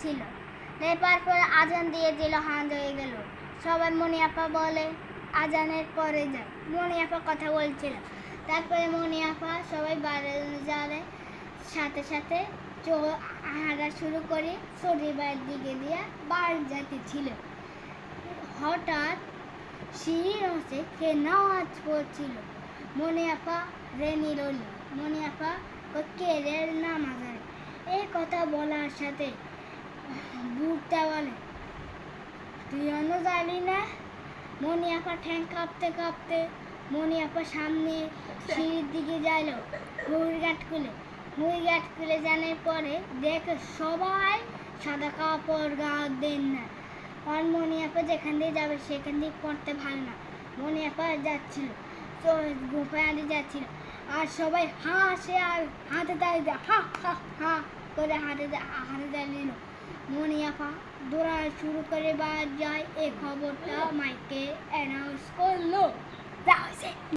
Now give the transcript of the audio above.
ছিল। লেপার পরে আজান দিয়ে দিল, হাঁস হয়ে গেল। সবাই মনি আপা বলে আজানের পরে যায়। মনি আপা কথা বলছিল। তারপরে মনি আপা সবাই বাজারে সাথে সাথে হাঁটা শুরু করে শরীরের দিকে দিয়ে বাড়ি যেতে ছিল। হঠাৎ সিঁড়ির নিচে কে নামাজ পড়ছিল। মনি আপা রেনি রইল। মনি আপা কে রে নামাজ পড়ে? এই কথা বলার সাথে বুড়টা বলে তুই অন্য জানি না? মনি আপা ঠ্যাং কাঁপতে কাঁপতে মনি আপা সামনে সিঁড়ির দিকে যাইল। হুড়ি গাট খুলে জানার পরে দেখে সবাই সাদা কাপড় গা দেন না। আর মনি আপা যেখান দিয়ে যাবে সেখান দিয়ে পড়তে ভালো না। মনি আপা যাচ্ছিল, তো গুফায় আগে যাচ্ছিল, আর সবাই হাসে আর হাতে দাঁড়িয়ে হা হা হা করে হাতে দাঁড়িয়ে নিল। মনি আপা দৌড়া শুরু করে যায়। এই খবরটা মাইকে অ্যানাউন্স করলো।